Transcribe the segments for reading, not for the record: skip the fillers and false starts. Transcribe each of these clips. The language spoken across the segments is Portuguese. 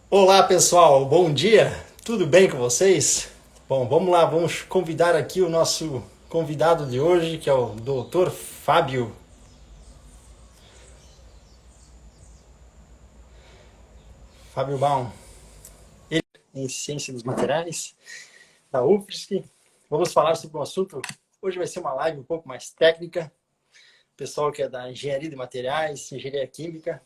Olá pessoal, bom dia, tudo bem com vocês? Bom, vamos lá, vamos convidar aqui o nosso convidado de hoje, que é o Dr. Fábio Baum, ele é em Ciência dos Materiais, da UFSC. Vamos falar sobre um assunto, hoje vai ser uma live um pouco mais técnica, pessoal que é da Engenharia de Materiais, Engenharia Química,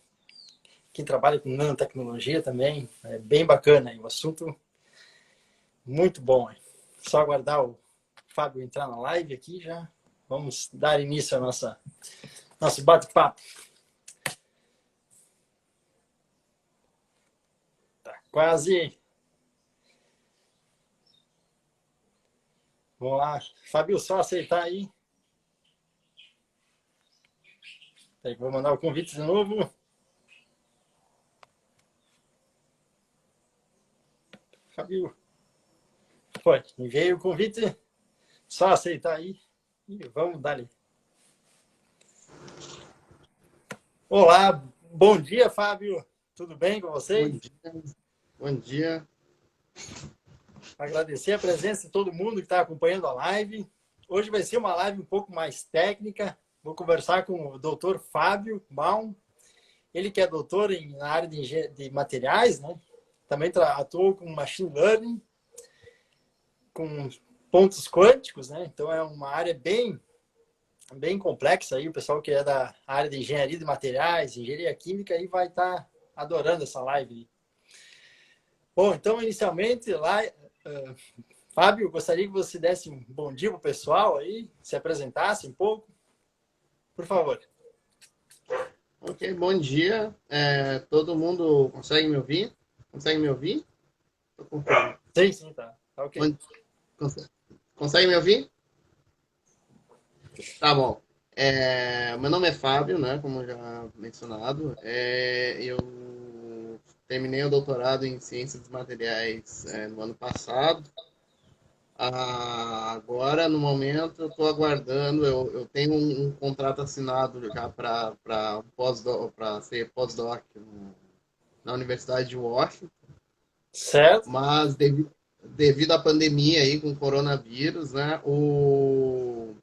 quem trabalha com nanotecnologia também, é bem bacana, o assunto muito bom. Só aguardar o Fábio entrar na live aqui já. Vamos dar início ao nosso bate-papo. Tá quase. Vamos lá. Fábio, só aceitar aí. Vou mandar o convite de novo. Fábio, pode. Enviei o convite. Só aceitar aí. E vamos dar ali. Olá, bom dia, Fábio. Tudo bem com Bom vocês? dia, bom dia. Agradecer a presença de todo mundo que está acompanhando a live. Hoje vai ser uma live um pouco mais técnica. Vou conversar com o Dr. Fábio Baum. Ele que é doutor na área de materiais, né? Também atuou com machine learning, com pontos quânticos, né? Então é uma área bem complexa aí. O pessoal que é da área de engenharia de materiais, engenharia química, aí vai estar adorando essa live. Bom, então inicialmente lá, Fábio, gostaria que você desse um bom dia para o pessoal aí, se apresentasse um pouco, por favor. Ok, bom dia. Todo mundo consegue me ouvir? Consegue me ouvir? Tô com fome. Sim, sim, tá ok. Bom- conse- Consegue me ouvir? Tá bom. Meu nome é Fábio, né? Como já mencionado. Eu terminei o doutorado em Ciências dos Materiais, no ano passado. Agora, no momento, eu estou aguardando. Eu tenho um contrato assinado já para ser pós-doc na Universidade de Washington, Certo? mas devido à pandemia aí com o coronavírus, né, o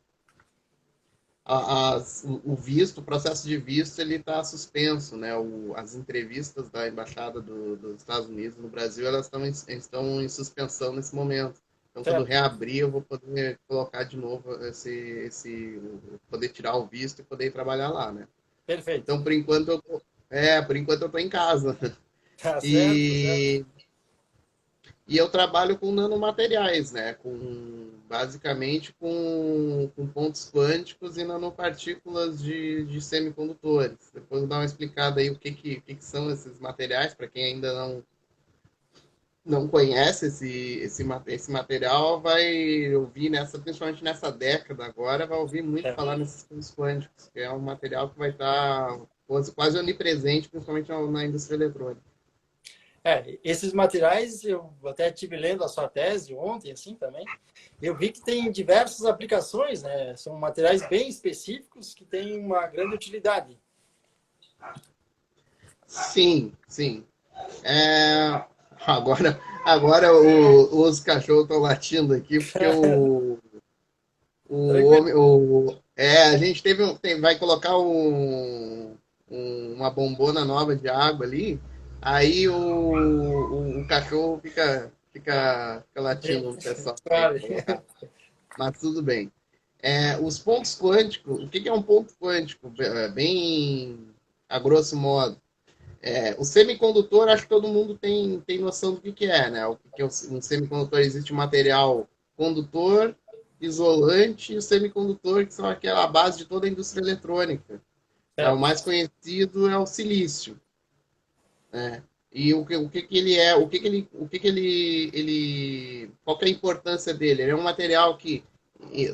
visto, o processo de visto, ele está suspenso, né? As entrevistas da embaixada dos Estados Unidos no Brasil, elas estão em suspensão nesse momento. Então, quando Certo. reabrir, eu vou poder colocar de novo poder tirar o visto e poder trabalhar lá, né? Perfeito. Então, por enquanto eu tô em casa. Tá certo, tá certo. E e eu trabalho com nanomateriais, né? Basicamente com pontos quânticos e nanopartículas de semicondutores. Depois eu vou dar uma explicada aí o que são esses materiais, para quem ainda não conhece esse material, vai ouvir, principalmente nessa década agora, vai ouvir muito É. falar nesses pontos quânticos, que é um material que vai estar quase onipresente, principalmente na indústria eletrônica. Esses materiais, eu até estive lendo a sua tese ontem, assim também. Eu vi que tem diversas aplicações, né? São materiais bem específicos que têm uma grande utilidade. Sim, sim. É, agora os cachorros estão latindo aqui porque Tranquilo. a gente vai colocar uma bombona nova de água ali, aí o cachorro fica latindo no pessoal que vai Claro. colocar. Mas tudo bem. Os pontos quânticos, o que é um ponto quântico? Bem a grosso modo. O semicondutor, acho que todo mundo tem noção do que é, né? O que é um semicondutor? Existe um material condutor, isolante e o semicondutor, que são aquela base de toda a indústria eletrônica. O Certo. mais conhecido é o silício, né? E o que ele é, qual que é a importância dele? Ele é um material que,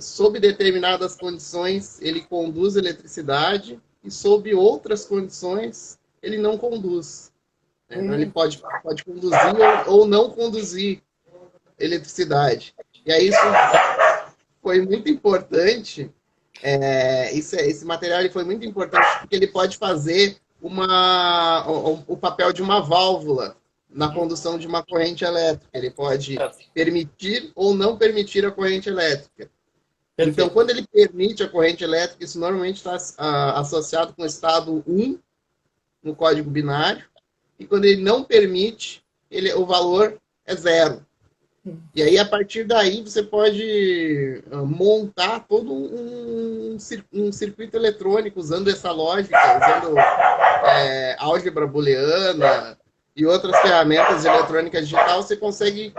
sob determinadas condições, ele conduz eletricidade e sob outras condições, ele não conduz. Né? Então ele Hum, pode conduzir ou não conduzir eletricidade. E aí isso foi muito importante. Esse material ele foi muito importante porque ele pode fazer o papel de uma válvula. na condução de uma corrente elétrica. Ele pode Certo. permitir ou não permitir a corrente elétrica. Então, Perfeito. quando ele permite a corrente elétrica, isso normalmente está associado com o estado 1 no código binário, e quando ele não permite, o valor é zero. E aí, a partir daí, você pode montar todo um circuito eletrônico usando essa lógica, usando álgebra booleana e outras ferramentas de eletrônica digital, você consegue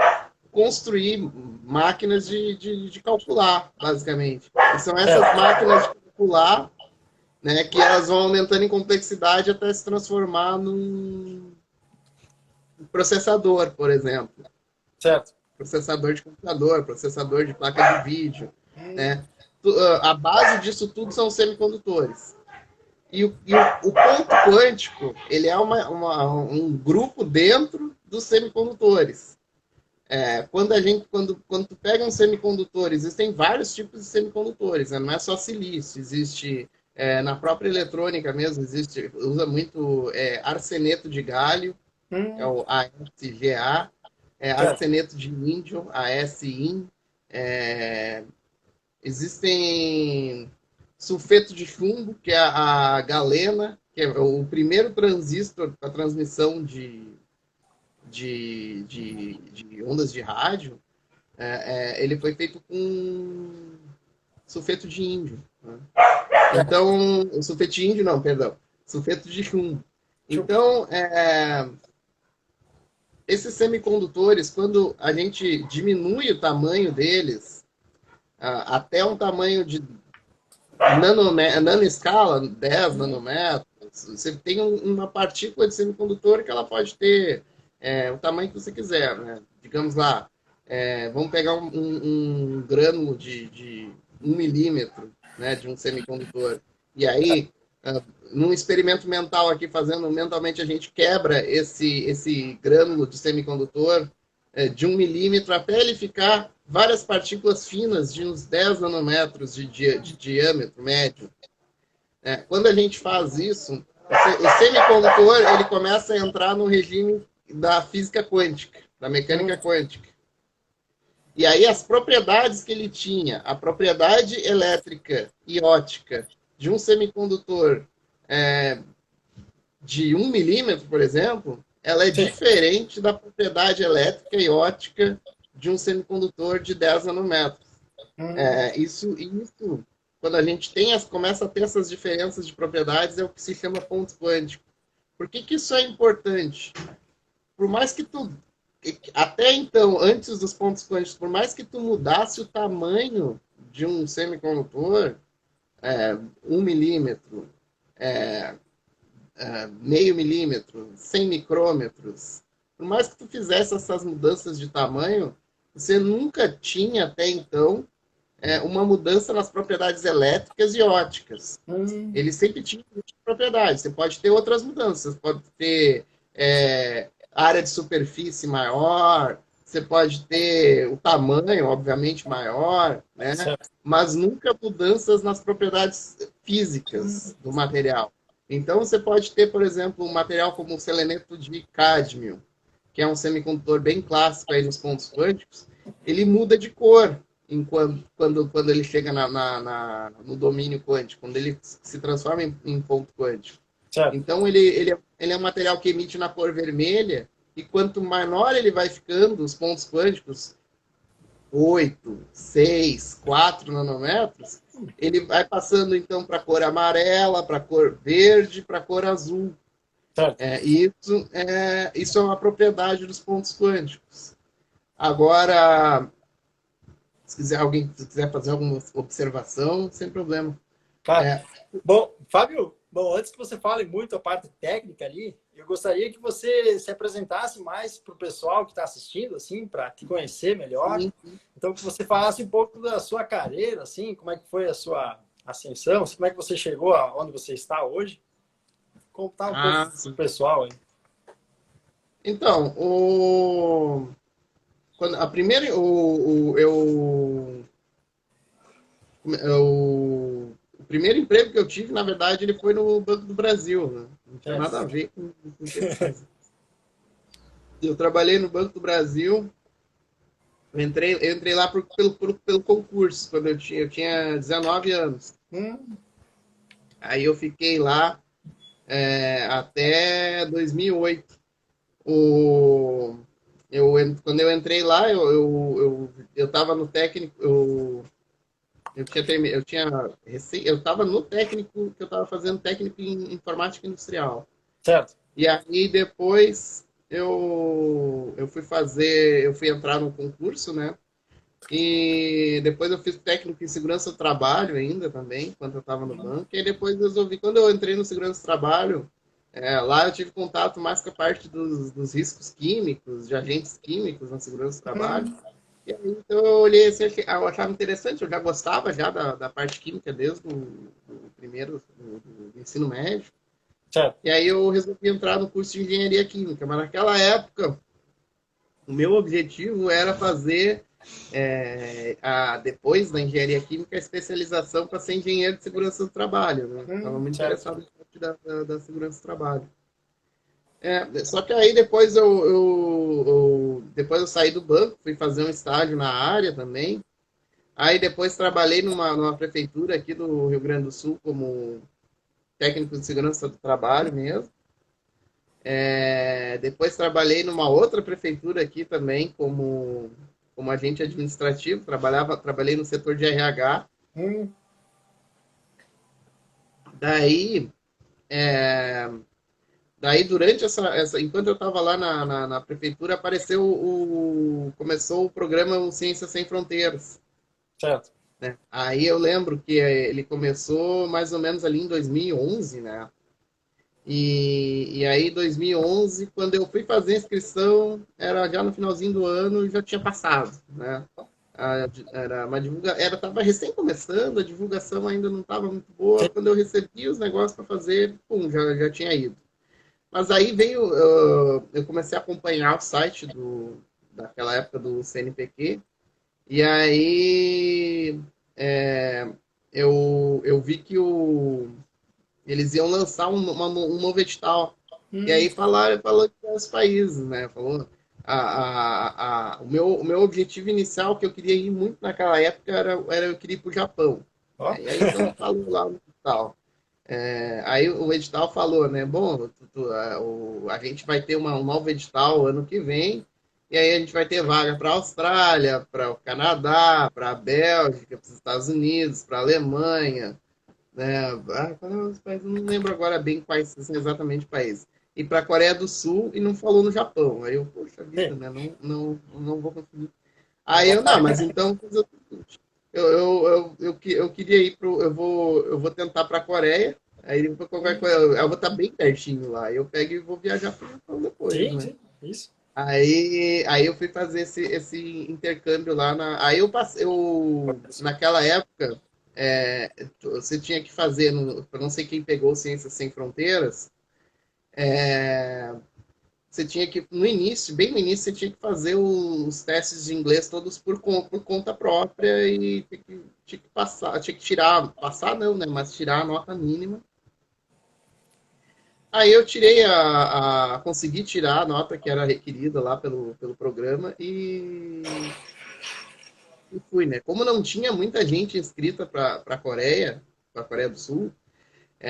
construir máquinas de calcular, basicamente. E são essas máquinas de calcular, né, que elas vão aumentando em complexidade até se transformar num processador, por exemplo. Certo. Processador de computador, processador de placa de vídeo, né? A base disso tudo são os semicondutores. E o ponto quântico, ele é um grupo dentro dos semicondutores. Quando tu pega um semicondutor, existem vários tipos de semicondutores, né? Não é só silício, existe na própria eletrônica mesmo, usa muito arseneto de galho, é o ASGA, arseneto de índio, ASIN, existem sulfeto de chumbo, que é a galena, que é o primeiro transistor para transmissão de ondas de rádio, ele foi feito com sulfeto de índio. Né? Então, sulfeto de índio não, perdão, sulfeto de chumbo. Então, esses semicondutores, quando a gente diminui o tamanho deles até um tamanho de nanoescala, 10 nanômetros, você tem uma partícula de semicondutor que ela pode ter o tamanho que você quiser, né? Digamos lá, vamos pegar um grânulo de 1 milímetro, né, de um semicondutor. E aí, num experimento mental aqui, fazendo mentalmente, a gente quebra esse grânulo de semicondutor de 1 milímetro até ele ficar várias partículas finas de uns 10 nanômetros de diâmetro médio. Quando a gente faz isso, o semicondutor ele começa a entrar no regime da física quântica, da mecânica quântica. E aí as propriedades que ele tinha, a propriedade elétrica e óptica de um semicondutor de 1 milímetro, por exemplo, ela é diferente da propriedade elétrica e óptica de um semicondutor de 10 nanômetros. Isso, quando a gente começa a ter essas diferenças de propriedades, é o que se chama pontos quânticos. Por que isso é importante? Por mais que até então, antes dos pontos quânticos, por mais que tu mudasse o tamanho de um semicondutor, 1 milímetro, meio milímetro, 100 micrômetros, por mais que tu fizesse essas mudanças de tamanho, você nunca tinha até então uma mudança nas propriedades elétricas e ópticas. Ele sempre tinha propriedades. Você pode ter outras mudanças, pode ter área de superfície maior, você pode ter o tamanho, obviamente, maior, né? Mas nunca mudanças nas propriedades físicas do material. Então, você pode ter, por exemplo, um material como o seleneto de cádmio, que é um semicondutor bem clássico aí nos pontos quânticos, ele muda de cor quando ele chega no domínio quântico, quando ele se transforma em ponto quântico. Certo. Então, ele é um material que emite na cor vermelha, e quanto menor ele vai ficando, os pontos quânticos, 8, 6, 4 nanômetros, ele vai passando, então, para a cor amarela, para a cor verde, para a cor azul. Certo. Isso é uma propriedade dos pontos quânticos. Agora, se alguém quiser fazer alguma observação, sem problema. Claro. Bom, Fábio, antes que você fale muito a parte técnica ali, eu gostaria que você se apresentasse mais para o pessoal que está assistindo, assim, para te conhecer melhor. Sim. Então, que você falasse um pouco da sua carreira, assim, como é que foi a sua ascensão, como é que você chegou aonde você está hoje. Contar um pouco para o pessoal aí. Então, o primeiro emprego que eu tive, na verdade, ele foi no Banco do Brasil. Né? Não tinha nada a ver com Eu trabalhei no Banco do Brasil. Eu entrei lá pelo concurso, quando eu tinha 19 anos. Hum, Aí eu fiquei lá até 2008. O, quando eu entrei lá, eu tava no técnico, eu tava no técnico, que eu tava fazendo técnico em informática industrial. certo. E aí depois eu fui entrar no concurso, né? E depois eu fiz técnico em segurança do trabalho ainda também, quando eu estava no banco. E aí depois resolvi, quando eu entrei no segurança do trabalho, lá eu tive contato mais com a parte dos riscos químicos, de agentes químicos na segurança do trabalho. Hum, E aí, então eu olhei assim, eu achava interessante, eu já gostava já da parte química desde o primeiro, do ensino médio. certo. E aí eu resolvi entrar no curso de engenharia química, mas naquela época o meu objetivo era fazer, depois da engenharia química, a especialização para ser engenheiro de segurança do trabalho. Né? Estava muito Certo. interessado na parte da segurança do trabalho. Só que aí depois eu saí do banco, fui fazer um estágio na área também. Aí depois trabalhei numa prefeitura aqui do Rio Grande do Sul como técnico de segurança do trabalho mesmo. Depois trabalhei numa outra prefeitura aqui também como agente administrativo, trabalhei no setor de RH. Hum, Daí, é, daí durante enquanto eu estava lá na prefeitura, começou o programa o Ciências Sem Fronteiras. certo. Né? Aí eu lembro que ele começou mais ou menos ali em 2011, né? E aí, 2011, quando eu fui fazer a inscrição, era já no finalzinho do ano, já tinha passado, né? Era uma estava recém começando, a divulgação ainda não estava muito boa. Quando eu recebi os negócios para fazer, pum, já tinha ido. Mas aí eu comecei a acompanhar o site daquela época do CNPq, e aí é, eu vi que eles iam lançar um novo edital. E Hum, aí falou de vários países, né? Falou. O meu objetivo inicial, que eu queria ir muito naquela época, era eu queria ir para o Japão. ó. E aí então falou lá no edital. Aí o edital falou, né? Bom, a gente vai ter um novo edital ano que vem, e aí a gente vai ter vaga para a Austrália, para o Canadá, para a Bélgica, para os Estados Unidos, para a Alemanha, né? Os países, não lembro agora bem quais são exatamente os países. E para a Coreia do Sul e não falou no Japão. Aí eu, poxa vida, Sim. né? Não vou conseguir. Não Aí vai eu, não, mas estar. então vou fazer o seguinte. Eu queria ir pro. Eu vou tentar para a Coreia. Aí qualquer coisa, eu vou estar bem pertinho lá. Eu pego e vou viajar para o Japão depois, Sim, né? sim. Isso. Aí eu fui fazer esse intercâmbio lá aí eu passei, naquela época, você tinha que fazer, para não sei quem pegou Ciências Sem Fronteiras, você tinha que, no início, bem no início, você tinha que fazer os testes de inglês todos por conta própria e tinha que passar, tinha que tirar, passar não, né, mas tirar a nota mínima. Aí eu consegui tirar a nota que era requerida lá pelo programa e fui, né? Como não tinha muita gente inscrita para a Coreia do Sul,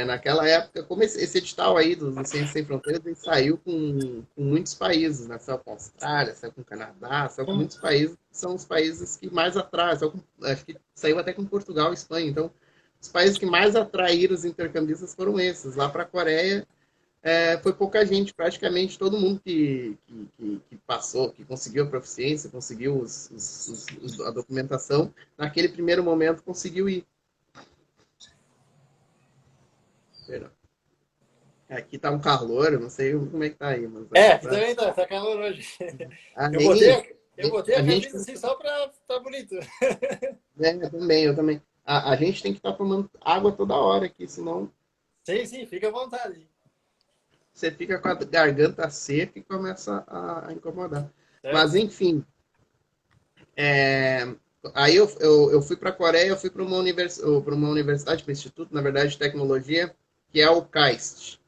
naquela época, como esse edital aí do Ciências Sem Fronteiras, ele saiu com muitos países, né? Saiu com a Austrália, saiu com o Canadá, saiu com Hum, muitos países, que são os países que mais atraem. Acho que saiu até com Portugal e Espanha. Então, os países que mais atraíram os intercambistas foram esses. Lá para a Coreia, foi pouca gente, praticamente todo mundo que passou, que conseguiu a proficiência, conseguiu a documentação, naquele primeiro momento conseguiu ir. Perdão. Aqui tá um calor, eu não sei como é que tá aí, mas aqui aqui tá. também tá calor hoje. Eu botei, Aí eu botei a a gente camisa assim só pra ficar bonito. eu também. A gente tem que estar tomando água toda hora aqui, senão Sim, sim, fica à vontade. você fica com a garganta seca e começa a incomodar. Mas Certo? enfim, É, aí eu fui para a Coreia, eu fui para uma universidade, para um instituto, na verdade, de tecnologia, que é o KAIST.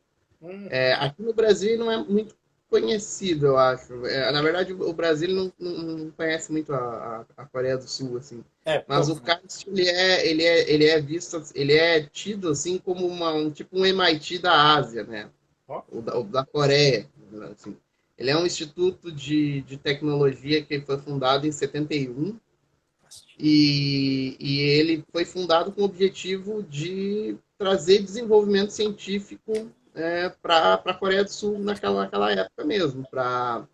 Hum, Aqui no Brasil não é muito. conhecido, eu acho. Na verdade, o Brasil não conhece muito a Coreia do Sul, assim. Mas Pouco, o né? KAIST, ele é visto, ele é tido, assim, como tipo um MIT da Ásia, né? Ó, O da Coreia, assim. Ele é um instituto de tecnologia que foi fundado em 71 e ele foi fundado com o objetivo de trazer desenvolvimento científico para a Coreia do Sul naquela época mesmo, para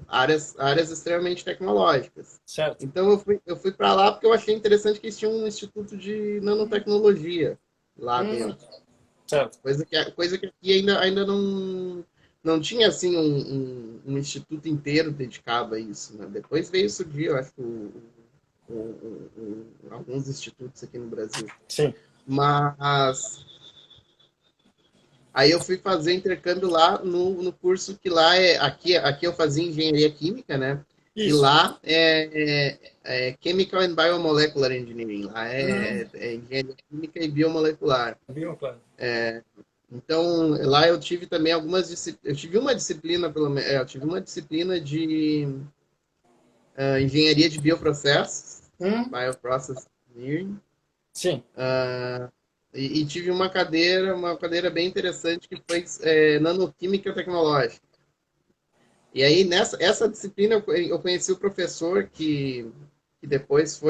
áreas extremamente tecnológicas. certo. Então eu fui para lá porque eu achei interessante que eles tinham um instituto de nanotecnologia lá Hum, dentro. certo. Coisa que aqui ainda não tinha assim um instituto inteiro dedicado a isso. Né? Depois veio surgir, eu acho, alguns institutos aqui no Brasil. Sim. Mas aí eu fui fazer intercâmbio lá no curso que lá aqui eu fazia engenharia química, né? E Isso. lá é Chemical and Biomolecular Engineering. Lá Hum, é engenharia química e biomolecular. viu, claro. Então, lá eu tive também algumas disciplinas. Eu tive uma disciplina, eu tive uma disciplina de engenharia de bioprocessos, Hum, Bioprocess Engineering. sim. E tive uma cadeira bem interessante que foi nanoquímica tecnológica. E aí, essa disciplina, eu conheci o professor que depois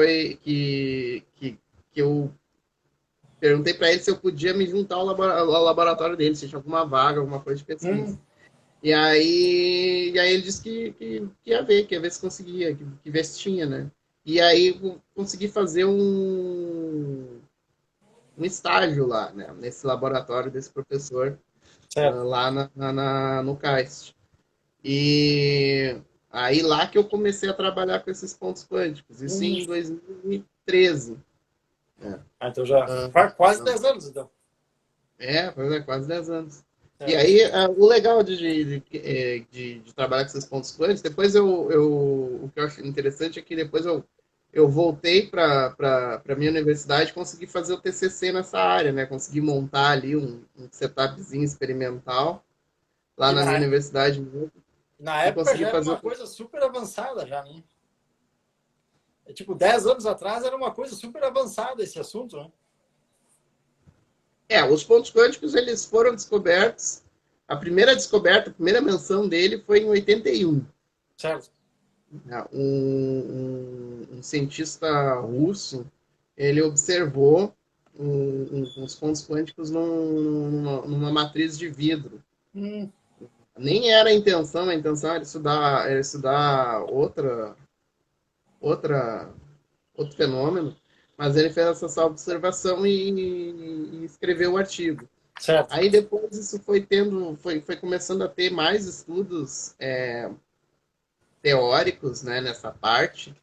que eu perguntei para ele se eu podia me juntar ao laboratório dele, se tinha alguma vaga, alguma coisa de pesquisa. Hum, E aí ele disse que ia ver se conseguia, que ver se tinha, né? E aí eu consegui fazer um estágio lá, né? Nesse laboratório desse professor, certo. lá no KAIST. E aí lá que eu comecei a trabalhar com esses pontos quânticos, isso Hum. em 2013. Né? Ah, então já Ah, faz quase 10 anos, então. pois é, quase 10 anos. E Certo. aí, o legal de trabalhar com esses pontos quânticos, depois o que eu acho interessante é que depois eu voltei para a minha universidade e consegui fazer o TCC nessa área, né? Consegui montar ali um setupzinho experimental lá E na minha na, universidade mesmo, na e época consegui já era fazer uma o. coisa super avançada já, né? É, tipo, 10 anos atrás era uma coisa super avançada esse assunto, né? Os pontos quânticos eles foram descobertos. A primeira descoberta, a primeira menção dele foi em 81. Certo. Né? Um cientista russo ele observou uns pontos quânticos numa matriz de vidro. Hum, Nem era a intenção era estudar outra, outro fenômeno, mas ele fez essa observação e escreveu o artigo. certo. Aí depois isso foi começando a ter mais estudos teóricos, né, nessa parte.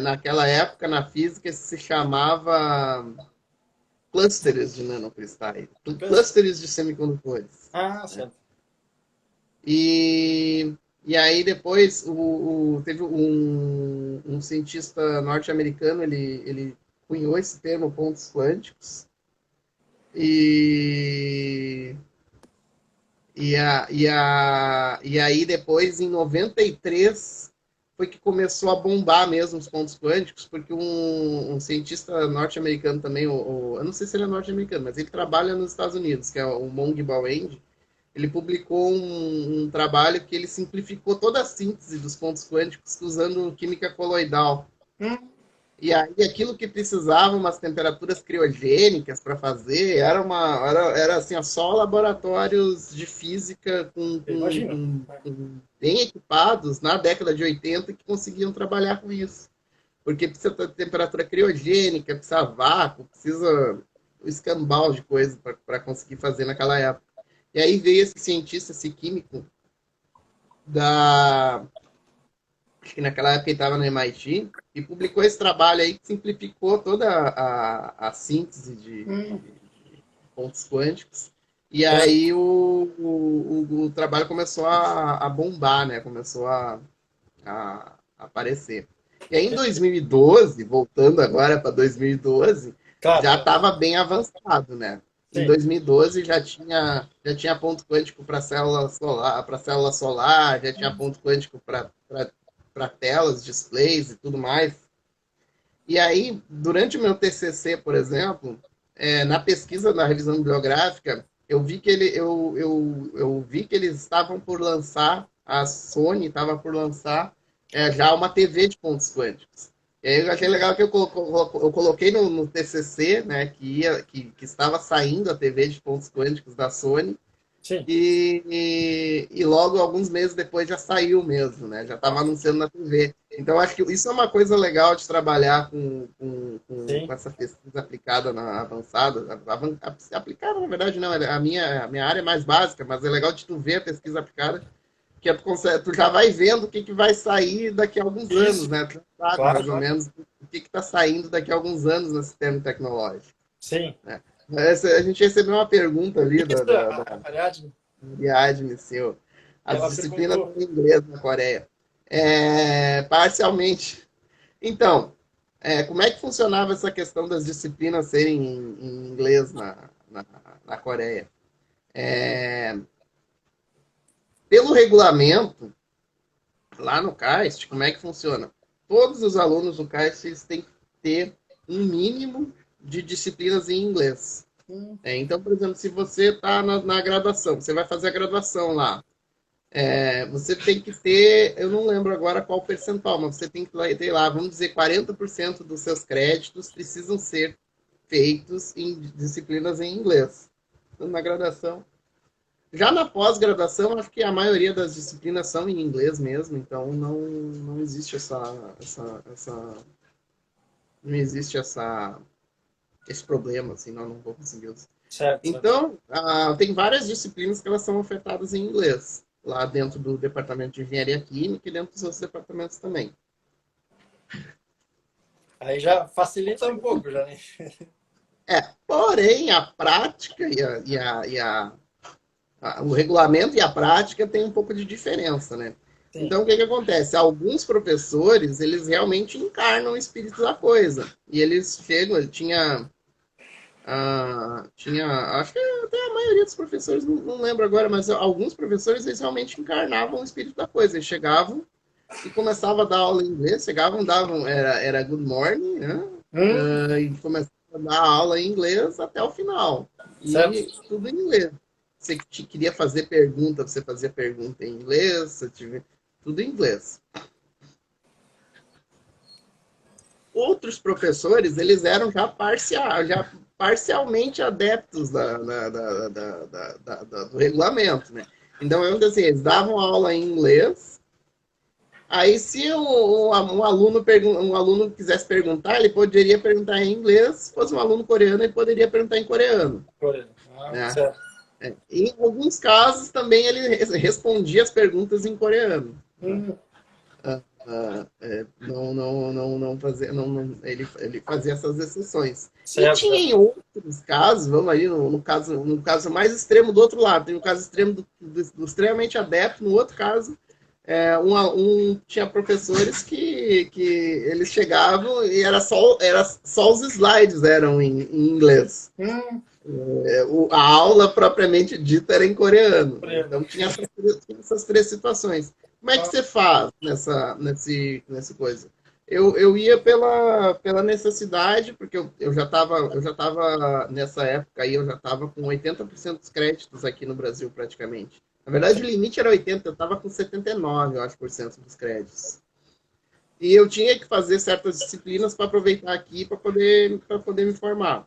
Naquela época, na física, se chamava clusters de nanocristais, clusters de semicondutores. Ah, Né? certo. E aí depois teve um cientista norte-americano, ele cunhou esse termo pontos quânticos, e, e aí depois, em 93 foi que começou a bombar mesmo os pontos quânticos, porque um cientista norte-americano também, eu não sei se ele é norte-americano, mas ele trabalha nos Estados Unidos, que é o Mong Baoeng. Ele publicou um trabalho que ele simplificou toda a síntese dos pontos quânticos usando química coloidal. Hum, E aí aquilo que precisava umas temperaturas criogênicas para fazer era assim, só laboratórios de física eu imagino. bem equipados na década de 80 que conseguiam trabalhar com isso. Porque precisa ter temperatura criogênica, precisa vácuo, precisa o escambau de coisa para conseguir fazer naquela época. E aí veio esse cientista, esse químico, acho que naquela época ele estava no MIT, e publicou esse trabalho aí que simplificou toda a síntese Hum, de pontos quânticos. E certo. aí o trabalho começou a bombar, né? Começou a aparecer. E aí em 2012, voltando agora para 2012, Claro, já já. estava bem avançado, né? em Sim. 2012 já tinha ponto quântico para célula solar, já tinha ponto quântico para telas, displays e tudo mais. E aí, durante o meu TCC, por exemplo, na pesquisa da revisão bibliográfica, eu vi que eles estavam por lançar, a Sony estava por lançar já uma TV de pontos quânticos. E aí eu achei legal que eu coloquei no TCC, né, que estava saindo a TV de pontos quânticos da Sony, Sim. e logo, alguns meses depois, já saiu mesmo, né? Já estava anunciando na TV. Então, acho que isso é uma coisa legal de trabalhar com Sim. essa pesquisa aplicada na avançada. Aplicada, na verdade, não. A minha área é mais básica, mas é legal de tu ver a pesquisa aplicada, que tu já vai vendo o que vai sair daqui a alguns anos, Isso. né? Tu sabe Claro, mais ou claro. menos o que está saindo daqui a alguns anos nesse termo tecnológico, Sim. né? A gente recebeu uma pergunta ali Isso, da Ariadne, Ariadne, seu. As ela disciplinas perguntou. em inglês na Coreia. Parcialmente. Então, como é que funcionava essa questão das disciplinas serem em inglês na Coreia? É, Pelo regulamento, lá no CAIST, como é que funciona? Todos os alunos do CAIST eles têm que ter um mínimo de disciplinas em inglês. Então, por exemplo, se você está na graduação, você vai fazer a graduação lá. Você tem que ter, eu não lembro agora qual percentual, mas você tem que ter lá, vamos dizer, 40% dos seus créditos precisam ser feitos em disciplinas em inglês. Então, na graduação. Já na pós-graduação, acho que a maioria das disciplinas são em inglês mesmo, então não existe não existe esse problema, assim, não vou conseguir usar. Certo, certo. Então, tem várias disciplinas que elas são ofertadas em inglês, lá dentro do departamento de engenharia química e dentro dos outros departamentos também. Aí já facilita um pouco, já, né? Porém, a prática o regulamento e a prática tem um pouco de diferença, né? Sim. Então, o que acontece? Alguns professores, eles realmente encarnam o espírito da coisa. E eles chegam, acho que até a maioria dos professores, não lembro agora, mas alguns professores, eles realmente encarnavam o espírito da coisa. Eles chegavam e começavam a dar aula em inglês, era good morning, né? E começavam a dar aula em inglês até o final. Certo. E tudo em inglês. Você queria fazer pergunta, você fazia pergunta em inglês, tudo em inglês. Outros professores, eles eram já parcialmente adeptos do regulamento, né? Então, assim, eles davam aula em inglês. Aí, se um aluno quisesse perguntar, ele poderia perguntar em inglês. Se fosse um aluno coreano, ele poderia perguntar em coreano, né? Certo. Em alguns casos, também ele respondia as perguntas em coreano. Hum, Ele fazia essas exceções. E certo, tinha certo. em outros casos, vamos ali no caso mais extremo do outro lado, tem o caso extremo do extremamente adepto, no outro caso, tinha professores que eles chegavam e era só os slides eram em inglês. A aula propriamente dita era em coreano. Então tinha essas três situações. Como é que você faz nessa coisa? Eu ia pela necessidade, porque eu já estava nessa época aí, eu já estava com 80% dos créditos aqui no Brasil praticamente. Na verdade, o limite era 80, eu estava com 79, eu acho, por cento dos créditos. E eu tinha que fazer certas disciplinas para aproveitar aqui para poder me formar.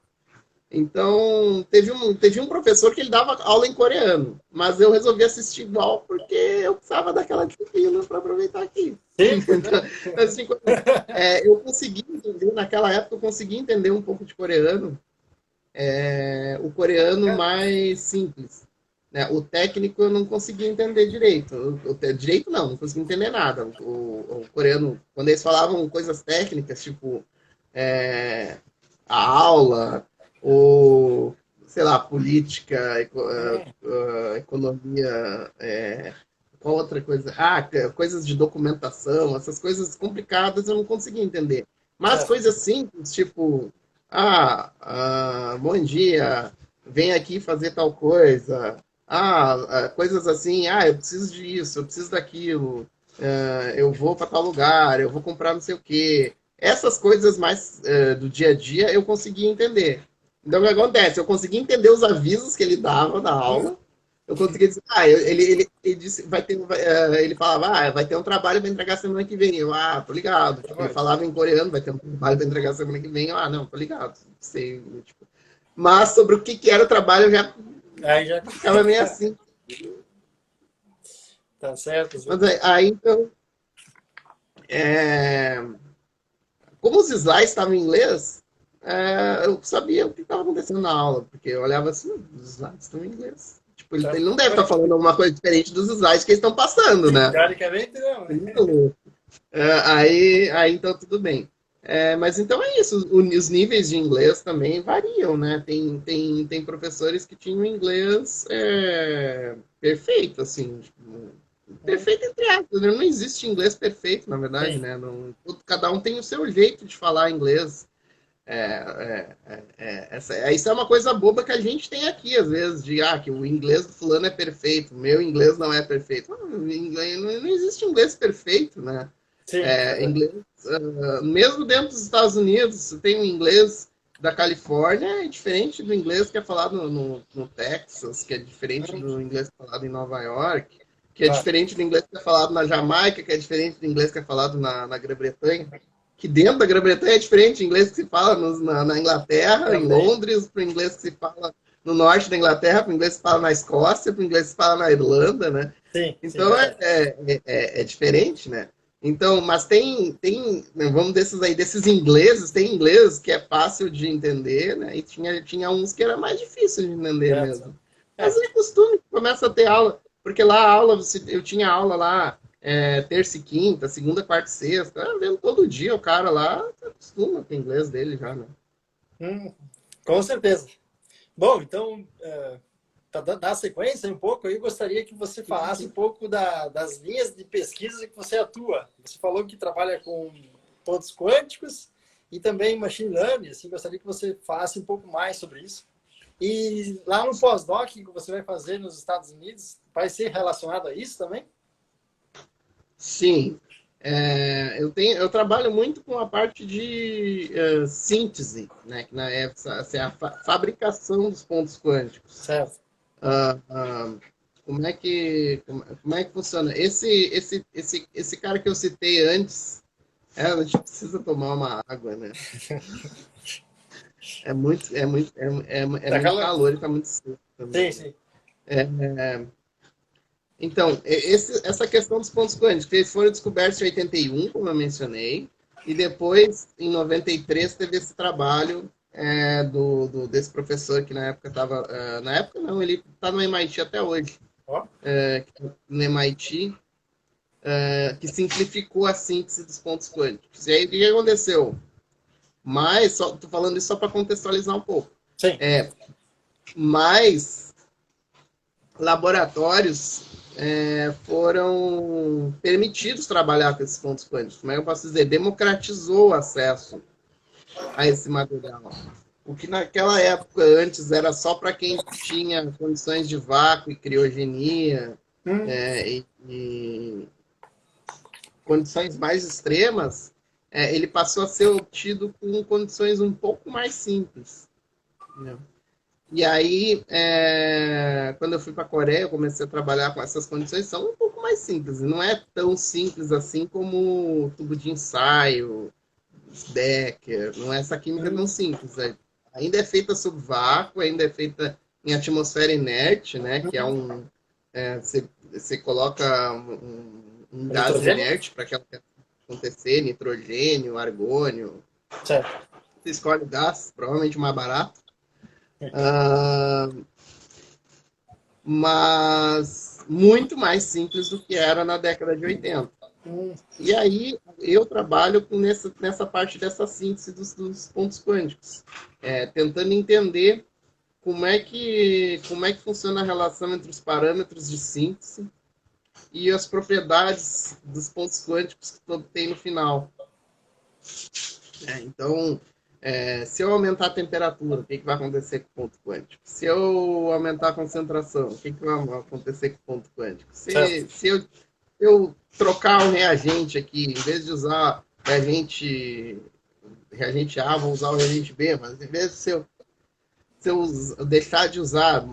Então, teve um professor que ele dava aula em coreano, mas eu resolvi assistir igual porque eu precisava daquela disciplina para aproveitar aqui. Sim, pois Então, assim, eu consegui entender, naquela época eu consegui entender um pouco de coreano, o coreano é. mais simples, né? O técnico eu não conseguia entender direito. Direito não conseguia entender nada. O coreano, quando eles falavam coisas técnicas, tipo a aula, ou, sei lá, política, economia, qual outra coisa? Coisas de documentação, essas coisas complicadas eu não conseguia entender. Mas Certo. coisas simples, tipo, bom dia, vem aqui fazer tal coisa. Coisas assim, eu preciso disso, eu preciso daquilo, eu vou para tal lugar, eu vou comprar não sei o quê. Essas coisas mais do dia a dia eu consegui entender. Então, o que acontece? Eu consegui entender os avisos que ele dava na aula. Eu consegui dizer, ele disse, ele falava, vai ter um trabalho para entregar semana que vem. Eu, tô ligado. Tipo, ele falava em coreano, vai ter um trabalho para entregar semana que vem. Eu, não, tô ligado. Sei, tipo. Mas sobre o que era o trabalho, eu já Aí já ficava meio assim. tá certo. Mas aí então, como os slides estavam em inglês, eu sabia o que estava acontecendo na aula, porque eu olhava assim, os slides estão em inglês. Tipo, ele não deve estar falando alguma coisa diferente dos slides que eles estão passando, né? Teoricamente, não. Aí então tudo bem. Mas então é isso, os níveis de inglês também variam, né? Tem professores que tinham inglês perfeito, assim, tipo, perfeito entre aspas, né? Não existe inglês perfeito, na verdade, Sim. né? Não, cada um tem o seu jeito de falar inglês. Isso é uma coisa boba que a gente tem aqui, às vezes, de que o inglês do fulano é perfeito, o meu inglês não é perfeito. Não existe inglês perfeito, né? Sim. Inglês, mesmo dentro dos Estados Unidos, você tem o inglês da Califórnia, é diferente do inglês que é falado no Texas, que é diferente do inglês que é falado em Nova York, que é diferente do inglês que é falado na Jamaica, que é diferente do inglês que é falado na Grã-Bretanha, que dentro da Grã-Bretanha é diferente do inglês que se fala na Inglaterra, em Londres, para o inglês que se fala no norte da Inglaterra, para o inglês que se fala na Escócia, para o inglês que se fala na Irlanda, né? Sim, Então é diferente, né? Então, mas vamos desses ingleses, tem inglês que é fácil de entender, né? E tinha uns que era mais difícil de entender mesmo. Mas é costume, começa a ter aula, porque lá a aula, eu tinha aula lá terça e quinta, segunda, quarta e sexta, vendo todo dia o cara lá, acostuma com o inglês dele já, né? Com certeza. Bom, então, para dar sequência um pouco, eu gostaria que você falasse um pouco das linhas de pesquisa que você atua. Você falou que trabalha com pontos quânticos e também machine learning, assim, gostaria que você falasse um pouco mais sobre isso. E lá no pós-doc que você vai fazer nos Estados Unidos, vai ser relacionado a isso também? Sim. Eu trabalho muito com a parte de síntese, né? Que é a fabricação dos pontos quânticos. Certo. Como é que funciona? Esse cara que eu citei antes, a gente precisa tomar uma água, né? Tá Muito calor? calor e tá muito seco Sim, também, né? sim. Então, essa questão dos pontos quânticos, eles foram descobertos em 81, como eu mencionei, e depois, em 93, teve esse trabalho desse professor que na época estava... na época não, ele está no MIT até hoje. Ó. No MIT, que simplificou a síntese dos pontos quânticos. E aí, o que aconteceu? Mas, estou falando isso só para contextualizar um pouco. Sim. Mas laboratórios foram permitidos trabalhar com esses pontos quânticos. Como é que eu posso dizer? Democratizou o acesso a esse material. O que naquela época, antes, era só para quem tinha condições de vácuo e criogenia, e condições mais extremas, ele passou a ser obtido com condições um pouco mais simples. Entendeu? E aí, quando eu fui para a Coreia, eu comecei a trabalhar com essas condições, são um pouco mais simples. Não é tão simples assim como tubo de ensaio, Becker, não é essa química tão simples. Ainda é feita sob vácuo, ainda é feita em atmosfera inerte, né? Que é você coloca um gás Nitrogênio? inerte para que ela acontecer, nitrogênio, argônio. Certo. Você escolhe o gás, provavelmente mais barato. Mas muito mais simples do que era na década de 80. E aí eu trabalho nessa parte dessa síntese dos pontos quânticos, tentando entender como é que funciona a relação entre os parâmetros de síntese e as propriedades dos pontos quânticos que tu obtém no final. Então, Se eu aumentar a temperatura, o que vai acontecer com o ponto quântico? Se eu aumentar a concentração, o que vai acontecer com o ponto quântico? Certo. Se eu trocar um reagente aqui, em vez de usar reagente A, vou usar o reagente B, mas em vez de se eu deixar de usar,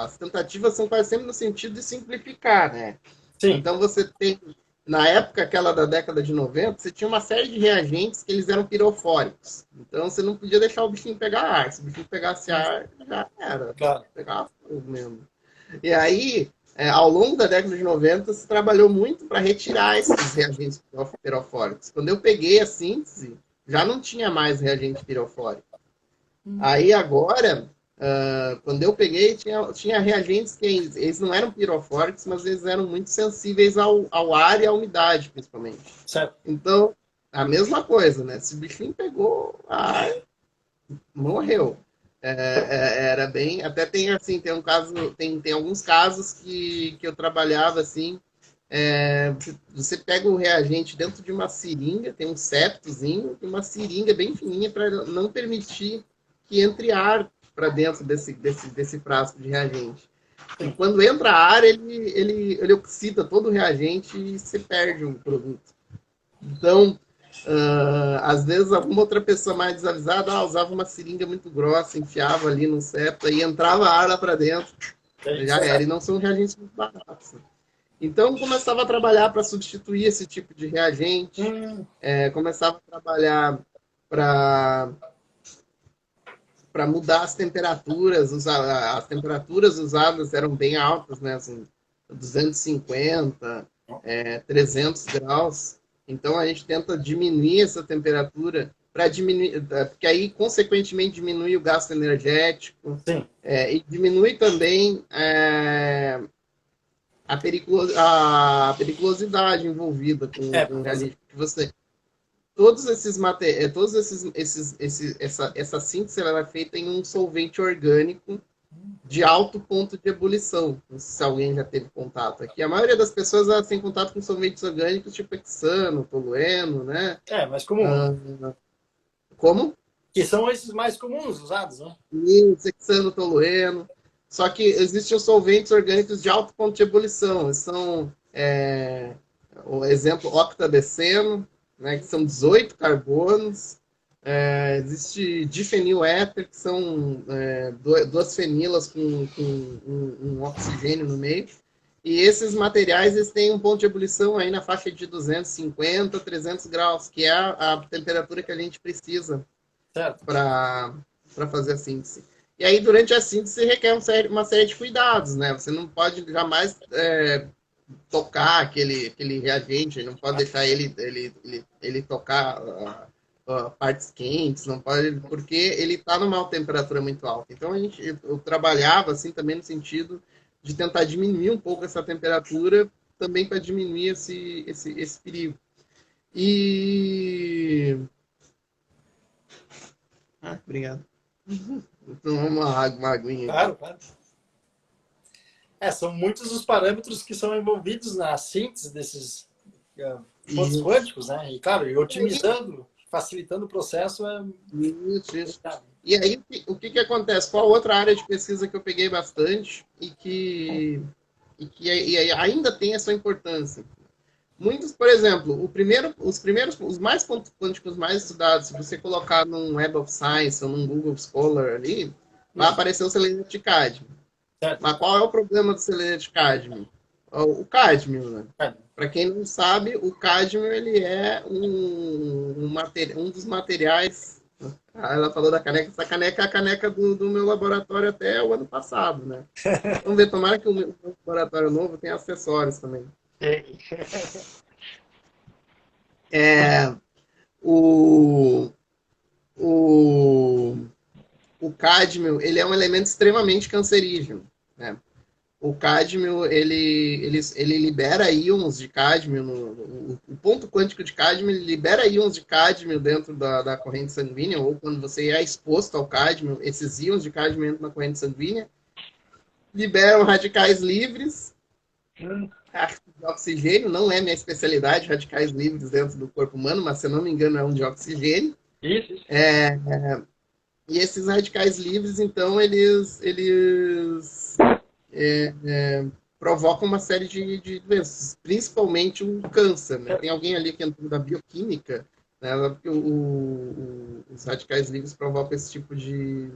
as tentativas são quase sempre no sentido de simplificar, né? Sim. Então você tem, na época aquela da década de 90, você tinha uma série de reagentes que eles eram pirofóricos. Então você não podia deixar o bichinho pegar ar. Se o bichinho pegasse ar, já era. Claro. Pegava fogo mesmo. E aí, ao longo da década de 90, se trabalhou muito para retirar esses reagentes pirofóricos. Quando eu peguei a síntese, já não tinha mais reagente pirofórico. Aí agora, quando eu peguei, tinha reagentes que eles não eram pirofóricos, mas eles eram muito sensíveis ao ar e à umidade, principalmente. Certo. Então, a mesma coisa, né? Se o bichinho pegou ar, morreu. Era bem. Até tem assim, tem um caso, tem alguns casos que eu trabalhava assim. Você pega o reagente dentro de uma seringa, tem um septozinho, e uma seringa bem fininha para não permitir que entre ar para dentro desse frasco de reagente. E quando entra ar, ele oxida todo o reagente e se perde o produto. Então, às vezes, alguma outra pessoa mais desavisada usava uma seringa muito grossa, enfiava ali no septo e entrava ar lá para dentro. Já era. E não são reagentes muito baratos. Então, começava a trabalhar para substituir esse tipo de reagente. Começava a trabalhar para mudar as temperaturas. As temperaturas usadas eram bem altas, né? Assim, 250, 300 graus. Então, a gente tenta diminuir essa temperatura para diminuir, porque aí, consequentemente, diminui o gasto energético. Sim. E diminui também a periculosidade envolvida com o realismo. Essa síntese ela é feita em um solvente orgânico de alto ponto de ebulição. Não sei se alguém já teve contato aqui. A maioria das pessoas ela tem contato com solventes orgânicos tipo hexano, tolueno, né? Mais comum. Como? Que são esses mais comuns usados, né? Isso, hexano, tolueno. Só que existem os solventes orgânicos de alto ponto de ebulição. Eles são, o exemplo, octadeceno, né, que são 18 carbonos. Existe difeniléter, que são duas fenilas com um oxigênio no meio. E esses materiais eles têm um ponto de ebulição aí na faixa de 250, 300 graus, que é a temperatura que a gente precisa para fazer a síntese. E aí, durante a síntese, requer uma série de cuidados, né? Você não pode jamais tocar aquele reagente, não pode deixar ele tocar partes quentes, não pode, porque ele está numa temperatura muito alta. Então, eu trabalhava assim também no sentido de tentar diminuir um pouco essa temperatura, também para diminuir esse perigo. E... obrigado. Então, uma aguinha. Claro, claro. São muitos os parâmetros que são envolvidos na síntese desses pontos quânticos, né? E, claro, otimizando, facilitando o processo Isso. E aí, o que acontece? Qual outra área de pesquisa que eu peguei bastante e que ainda tem essa importância? Muitos, por exemplo, os mais pontos quânticos mais estudados, se você colocar num Web of Science ou num Google Scholar ali, vai aparecer o selenete de cádmio. Mas qual é o problema do selenete de cádmio? O cádmio, né? Para quem não sabe, o cádmio ele é um dos materiais. Ela falou da caneca. Essa caneca é a caneca do meu laboratório até o ano passado, né? Vamos ver, tomara que o meu laboratório novo tenha acessórios também. O cádmio ele é um elemento extremamente cancerígeno, né? O cádmio ele libera íons de cádmio, o ponto quântico de cádmio ele libera íons de cádmio dentro da corrente sanguínea, ou quando você é exposto ao cádmio, esses íons de cádmio entram na corrente sanguínea, liberam radicais livres de oxigênio, não é minha especialidade, radicais livres dentro do corpo humano, mas se eu não me engano é um de oxigênio. Isso. E esses radicais livres, então, eles provocam uma série de doenças, principalmente o câncer. Né? Tem alguém ali que entrou da bioquímica, né? Porque os radicais livres provocam esse tipo de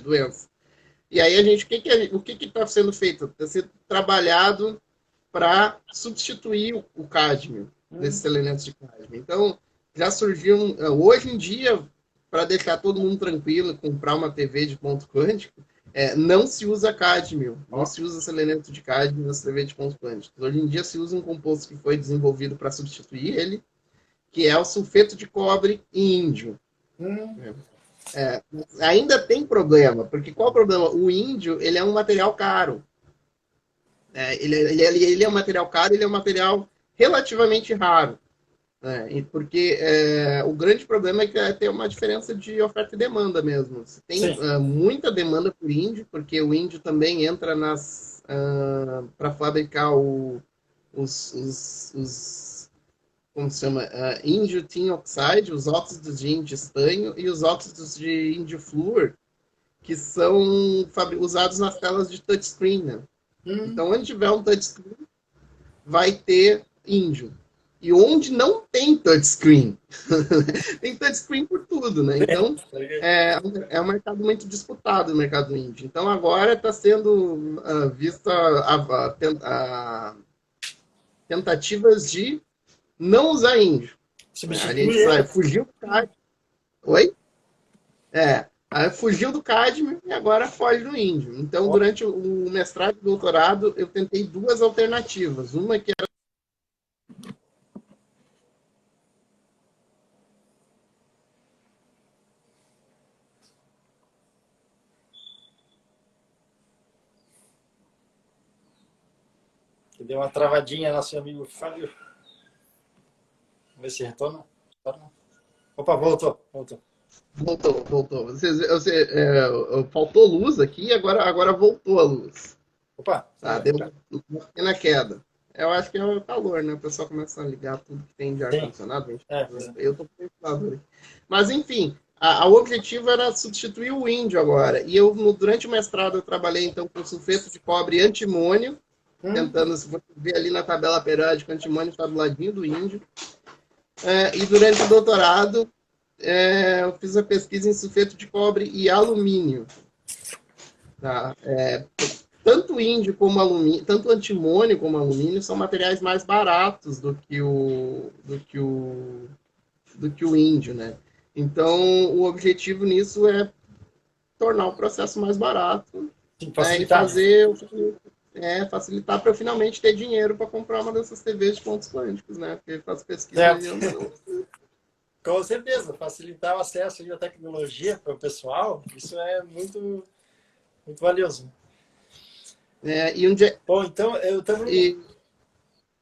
doença. E aí o que está sendo feito? Está sendo trabalhado para substituir o cádmio, desses elementos de cádmio. Então, já surgiu, hoje em dia, para deixar todo mundo tranquilo, comprar uma TV de ponto quântico, não se usa cádmio, não se usa esse elemento de cádmio na TV de ponto quântico. Hoje em dia se usa um composto que foi desenvolvido para substituir ele, que é o sulfeto de cobre índio. Ainda tem problema, porque qual é o problema? O índio, ele é um material caro. Ele é um material caro, ele é um material relativamente raro. Porque o grande problema é que tem uma diferença de oferta e demanda mesmo. Você tem muita demanda por índio, porque o índio também entra para fabricar como se chama? Índio tin oxide, os óxidos de índio estanho e os óxidos de índio flúor, que são usados nas telas de touchscreen. Né? Então, onde tiver um touchscreen, vai ter índio. E onde não tem touchscreen, tem touchscreen por tudo, né? Então, é um mercado muito disputado, o mercado índio. Então, agora está sendo vista tentativas de não usar índio. A gente fugiu do cádmio. Oi? Aí fugiu do cádmio e agora foge do índio. Então, durante o mestrado e doutorado, eu tentei duas alternativas. Uma que era deu uma travadinha, nosso amigo Fábio. Vamos ver se retorna. Opa, voltou. Voltou. Faltou luz aqui e agora voltou a luz. Opa! Deu uma pequena queda. Eu acho que é o calor, né? O pessoal começa a ligar tudo que tem de ar-condicionado. Eu estou preocupado aqui. Mas, enfim, o objetivo era substituir o índio agora. E durante o mestrado, eu trabalhei, então, com sulfeto de cobre e antimônio, tentando, se você ver ali na tabela periódica, o antimônio está do ladinho do índio. E durante o doutorado, eu fiz a pesquisa em sulfeto de cobre e alumínio. Tá? Tanto índio como alumínio, tanto antimônio como alumínio são materiais mais baratos do que o índio, né? Então, o objetivo nisso é tornar o processo mais barato. Sim, facilitar. E facilitar para eu finalmente ter dinheiro para comprar uma dessas TVs de pontos quânticos, né? Porque eu faço pesquisa Com certeza, facilitar o acesso à tecnologia para o pessoal, isso é muito, muito valioso. Bom, então, eu também...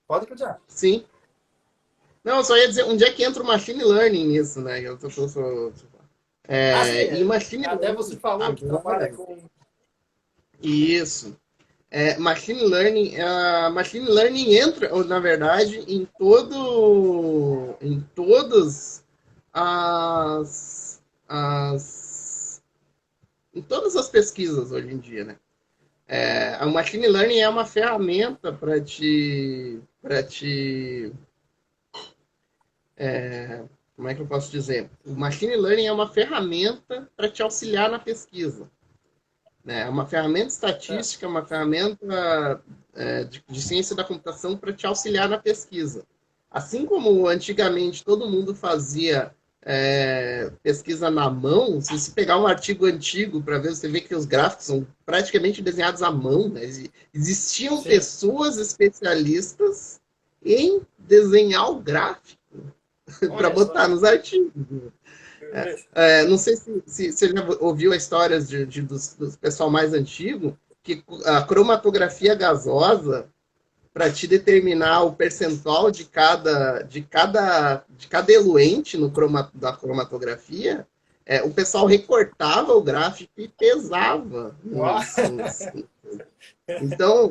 Pode continuar. Sim. Não, eu só ia dizer, onde é que entra o machine learning nisso, né? E machine até learning, você falou que trabalha com... Isso. Machine learning entra, na verdade, em todas as pesquisas hoje em dia, né? O machine learning é uma ferramenta para como é que eu posso dizer? O machine learning é uma ferramenta para te auxiliar na pesquisa. É uma ferramenta estatística, uma ferramenta de ciência da computação para te auxiliar na pesquisa. Assim como antigamente todo mundo fazia pesquisa na mão, se você pegar um artigo antigo para ver, você vê que os gráficos são praticamente desenhados à mão. Né? Existiam pessoas especialistas em desenhar o gráfico para botar nos artigos. Não sei se você já ouviu as histórias do pessoal mais antigo, que a cromatografia gasosa, para te determinar o percentual de cada eluente da cromatografia, o pessoal recortava o gráfico e pesava. Então,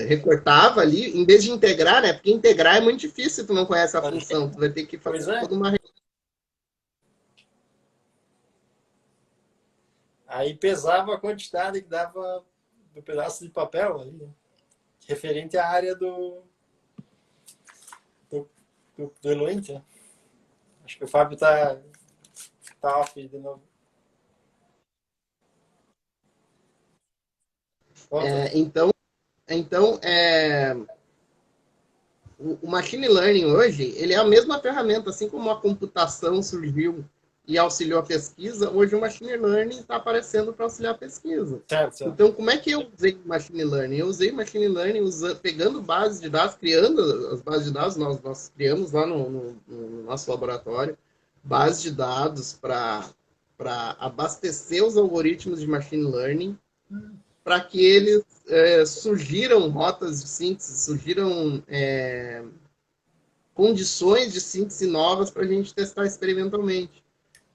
recortava ali, em vez de integrar, né? Porque integrar é muito difícil se tu não conhece a função. Tu vai ter que fazer toda uma Aí pesava a quantidade que dava do pedaço de papel ali, né? Referente à área do Eloente, né? Acho que o Fábio tá off de novo. Volta. Então, o machine learning hoje, ele é a mesma ferramenta, assim como a computação surgiu e auxiliou a pesquisa, hoje o machine learning está aparecendo para auxiliar a pesquisa. Certo, certo. Então, como é que eu usei machine learning? Eu usei machine learning pegando bases de dados, criando as bases de dados, nós criamos lá no nosso laboratório, bases de dados para abastecer os algoritmos de machine learning, para que eles surgiram rotas de síntese, surgiram condições de síntese novas para a gente testar experimentalmente.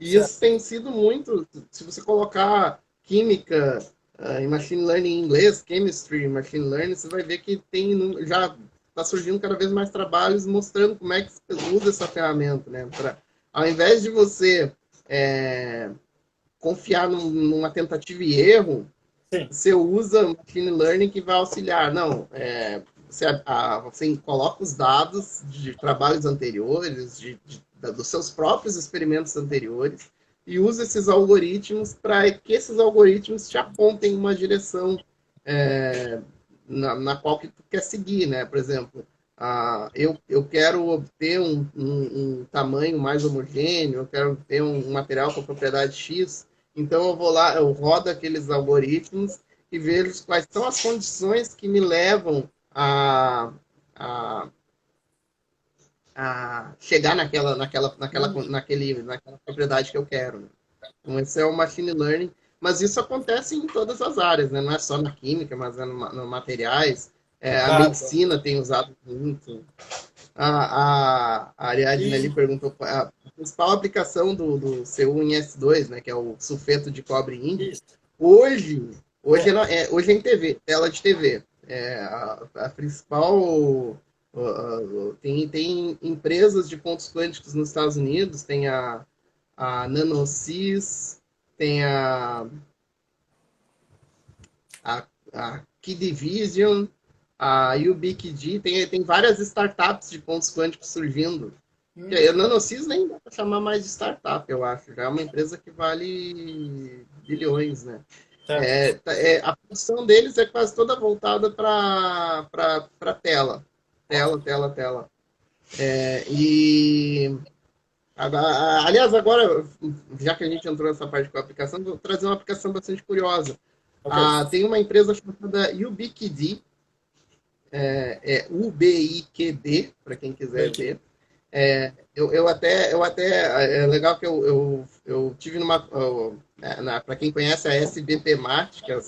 E Certo. isso tem sido muito, se você colocar química em machine learning em inglês, chemistry em machine learning, você vai ver que já está surgindo cada vez mais trabalhos mostrando como é que se usa essa ferramenta, né? Ao invés de você confiar numa tentativa e erro, Sim. você usa machine learning que vai auxiliar. Não, você coloca os dados de trabalhos anteriores, dos seus próprios experimentos anteriores, e usa esses algoritmos para que esses algoritmos te apontem uma direção na qual que tu quer seguir, né? Por exemplo, eu quero obter um tamanho mais homogêneo, eu quero ter um material com propriedade X, então eu vou lá, eu rodo aqueles algoritmos e vejo quais são as condições que me levam a, a chegar naquela propriedade que eu quero. Né? Então, esse é o machine learning, mas isso acontece em todas as áreas, né? Não é só na química, mas é no materiais. A Claro, claro. medicina tem usado muito. A Ariadne ali E perguntou a principal aplicação do C1 né, que é o sulfeto de cobre índio. isso. Hoje, É. hoje é em TV, tela de TV. A principal. Tem empresas de pontos quânticos nos Estados Unidos, tem a NanoSys, tem a Key Division, a UbiQD, tem várias startups de pontos quânticos surgindo. A NanoSys nem dá para chamar mais de startup, eu acho. Já é uma empresa que vale bilhões, né? Certo. A função deles é quase toda voltada para tela. Tela. E aliás, agora, já que a gente entrou nessa parte com a aplicação, vou trazer uma aplicação bastante curiosa. Ok. Tem uma empresa chamada UbiQD, UBIQD, para quem quiser ver. Eu até é legal que eu tive para quem conhece a SBP Mart, que é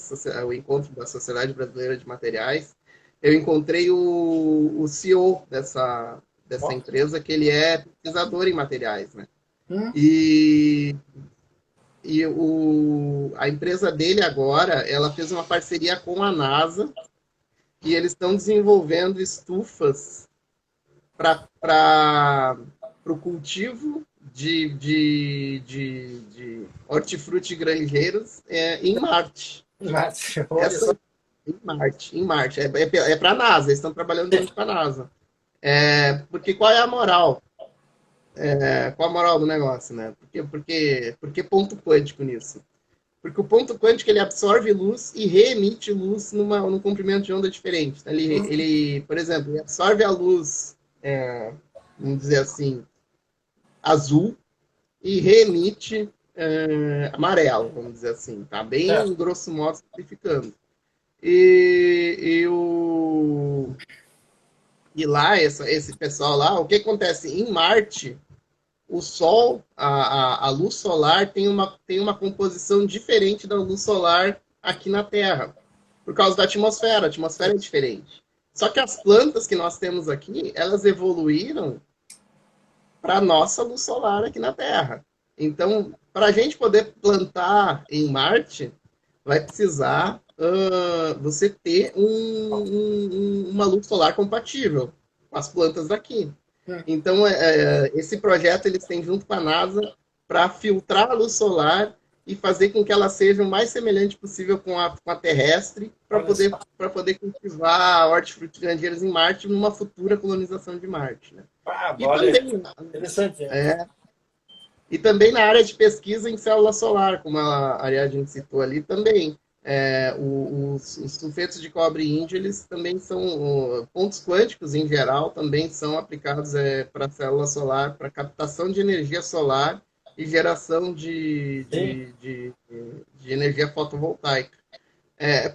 o encontro da Sociedade Brasileira de Materiais, eu encontrei o CEO dessa Ó. empresa, que ele é pesquisador em materiais, né? Hum. E a empresa dele agora, ela fez uma parceria com a NASA e eles estão desenvolvendo estufas para o cultivo de hortifruti granjeiros em Marte. Mas, olha só. Em Marte. É para a NASA, eles estão trabalhando junto com a NASA. Porque qual é a moral? Qual a moral do negócio, né? Por que ponto quântico nisso? Porque o ponto quântico ele absorve luz e reemite luz num comprimento de onda diferente. Ele, por exemplo, ele absorve a luz, vamos dizer assim, azul e reemite amarelo, vamos dizer assim. Tá bem Certo. grosso modo simplificando. E lá, esse pessoal lá, o que acontece? Em Marte, o Sol, a luz solar tem uma composição diferente da luz solar aqui na Terra, por causa da atmosfera. A atmosfera é diferente. Só que as plantas que nós temos aqui, elas evoluíram para a nossa luz solar aqui na Terra. Então, para a gente poder plantar em Marte, vai precisar você ter uma luz solar compatível com as plantas daqui. Então, esse projeto eles têm junto com a NASA para filtrar a luz solar e fazer com que ela seja o mais semelhante possível com a terrestre para poder cultivar hortifrutigranjeiras em Marte numa futura colonização de Marte. Né? E olha, também, interessante. e também na área de pesquisa em célula solar, como a Ariadne citou ali também. Os sulfetos de cobre índio, eles também são, pontos quânticos em geral, também são aplicados para célula solar, para captação de energia solar e geração de energia fotovoltaica.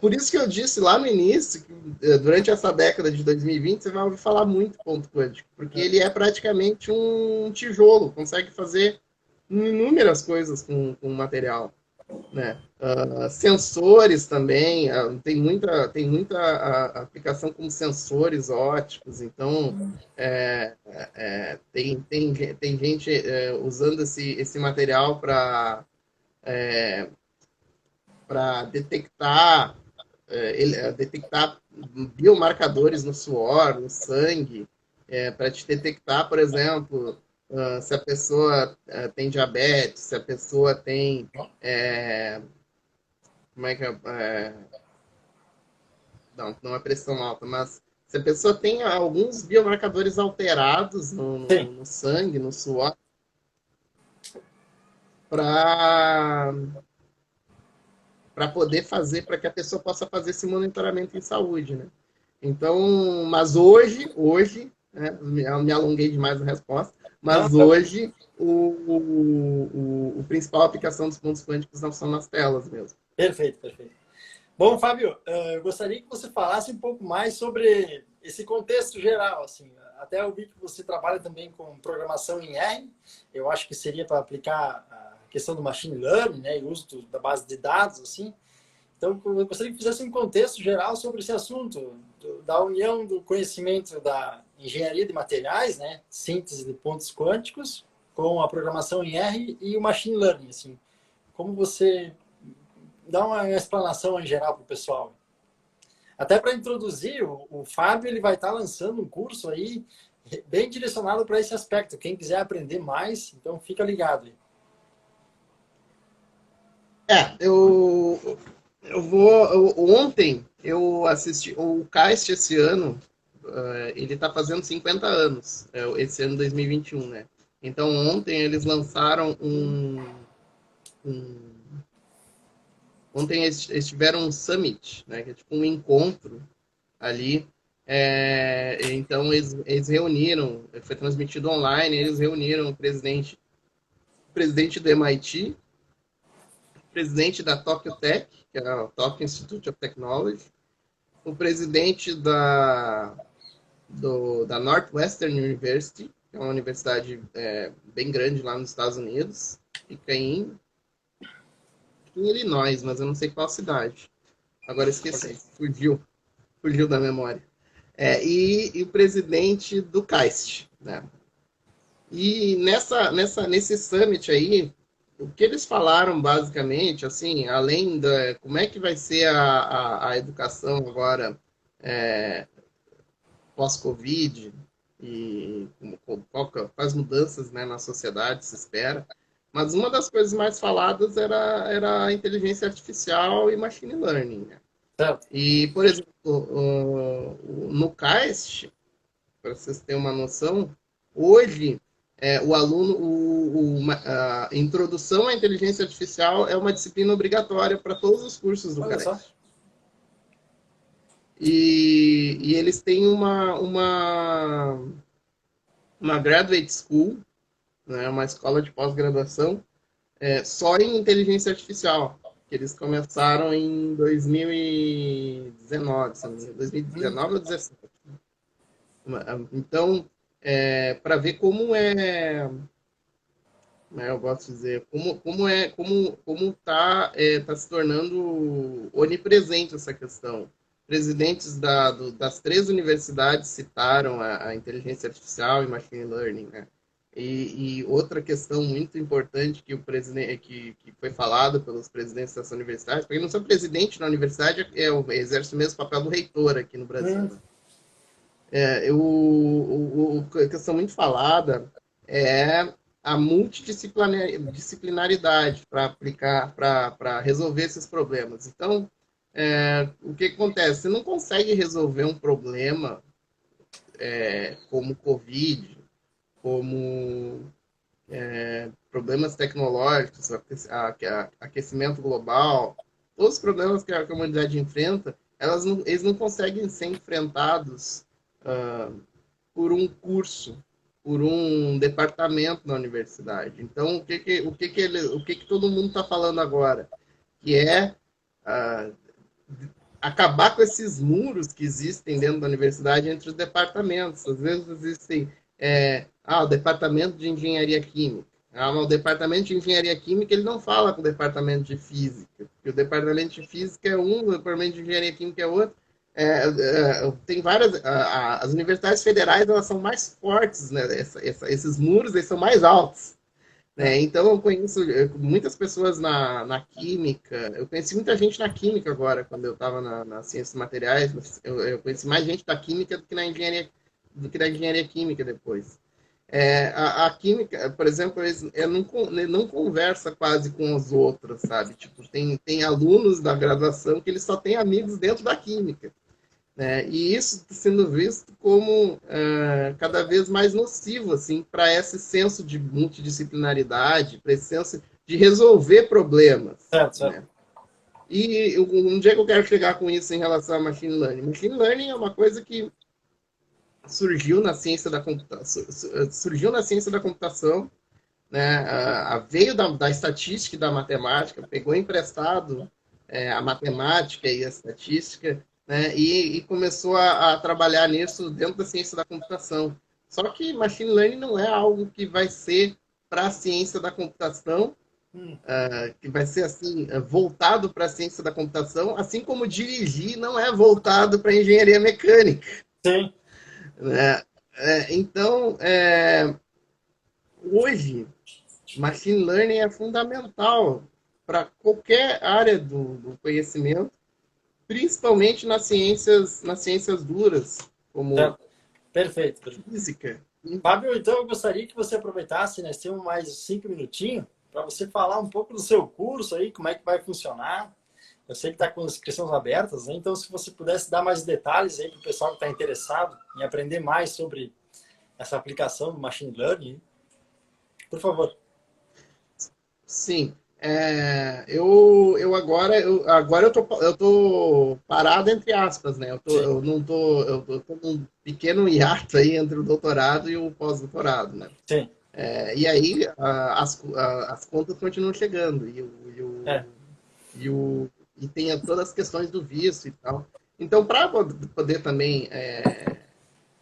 Por isso que eu disse lá no início, que durante essa década de 2020, você vai ouvir falar muito ponto quântico, porque ele é praticamente um tijolo, consegue fazer inúmeras coisas com o material. Né? Sensores também, tem muita aplicação com sensores óticos, então tem gente usando esse material para detectar biomarcadores no suor, no sangue, para te detectar, por exemplo, se a pessoa tem diabetes, se a pessoa tem como é que não é pressão alta, mas se a pessoa tem alguns biomarcadores alterados no sangue, no suor, para poder fazer, para que a pessoa possa fazer esse monitoramento em saúde, né? Então, mas hoje, né, me alonguei demais na resposta, mas hoje o principal aplicação dos pontos quânticos não são nas telas mesmo. Perfeito. Bom, Fábio, eu gostaria que você falasse um pouco mais sobre esse contexto geral. Assim, até eu vi que você trabalha também com programação em R. Eu acho que seria para aplicar a questão do machine learning, né, e o uso da base de dados, assim. Então, eu gostaria que fizesse um contexto geral sobre esse assunto, da união do conhecimento da engenharia de materiais, né, síntese de pontos quânticos, com a programação em R e o machine learning. Assim, como você dá uma explanação em geral para o pessoal. Até para introduzir, o Fábio ele vai estar lançando um curso aí bem direcionado para esse aspecto. Quem quiser aprender mais, então fica ligado aí. Ontem eu assisti o KAIST esse ano, ele está fazendo 50 anos, esse ano 2021, né? Então ontem eles lançaram ontem eles tiveram um summit, né? Que é tipo um encontro ali. Então eles reuniram, foi transmitido online, eles reuniram o presidente do MIT, presidente da Tokyo Tech, que é o Tokyo Institute of Technology, o presidente da Northwestern University, que é uma universidade bem grande lá nos Estados Unidos, fica em Illinois, mas eu não sei qual cidade. Agora esqueci, fugiu da memória. E o presidente do KAIST, né? E nesse summit aí, o que eles falaram basicamente, assim, além da como é que vai ser a educação agora pós-Covid e quais mudanças, né, na sociedade se espera, mas uma das coisas mais faladas era a inteligência artificial e machine learning, né? E, por exemplo, no KAIST, para vocês terem uma noção, hoje o aluno, a introdução à inteligência artificial é uma disciplina obrigatória para todos os cursos do KAIST. E eles têm uma graduate school, né, uma escola de pós-graduação, só em inteligência artificial, que eles começaram em 2019, 2019 ou 2017. Então, para ver como eu gosto de dizer, como tá se tornando onipresente essa questão. Presidentes das 3 universidades citaram a inteligência artificial e machine learning, né? E outra questão muito importante que que foi falado pelos presidentes dessa universidade, porque não sou presidente da universidade, exerce o mesmo papel do reitor aqui no Brasil. A questão muito falada é a multidisciplinaridade para aplicar, para resolver esses problemas. Então, o que acontece? Você não consegue resolver um problema como Covid, como problemas tecnológicos, aquecimento global, todos os problemas que a humanidade enfrenta, eles não conseguem ser enfrentados por um curso, por um departamento na universidade. Então, o que todo mundo está falando agora? Que é acabar com esses muros que existem dentro da universidade entre os departamentos. Às vezes existem o departamento de engenharia química. O departamento de engenharia química ele não fala com o departamento de física, porque o departamento de física é um, o departamento de engenharia química é outro. Tem várias. As universidades federais elas são mais fortes, né? Esses muros eles são mais altos. Então, eu conheço muitas pessoas na química. Eu conheci muita gente na química agora, quando eu estava na ciências materiais. Eu conheci mais gente da química do que da engenharia química depois. A química, por exemplo, não conversa quase com as outras, sabe? Tipo, tem alunos da graduação que eles só têm amigos dentro da química. E isso está sendo visto como cada vez mais nocivo assim, para esse senso de multidisciplinaridade, para esse senso de resolver problemas. Certo. Né? E onde é que eu quero chegar com isso em relação a machine learning? Machine learning é uma coisa que surgiu na ciência da computação, né? Veio da estatística e da matemática, pegou emprestado a matemática e a estatística, né? E começou a trabalhar nisso dentro da ciência da computação. Só que machine learning não é algo que vai ser para a ciência da computação, que vai ser assim voltado para a ciência da computação, assim como dirigir não é voltado para a engenharia mecânica. Sim. Então, hoje, machine learning é fundamental para qualquer área do conhecimento, principalmente nas ciências duras, como Perfeito. física. Fábio, então eu gostaria que você aproveitasse, nós temos mais 5 minutinhos, para você falar um pouco do seu curso aí, como é que vai funcionar. Eu sei que está com inscrições abertas, né? Então se você pudesse dar mais detalhes aí para o pessoal que está interessado em aprender mais sobre essa aplicação do Machine Learning, por favor. Sim. Agora eu tô parado entre aspas, né? Eu tô num pequeno hiato aí entre o doutorado e o pós-doutorado, né? Sim. E aí as contas continuam chegando e tem todas as questões do visto e tal. Então, para poder também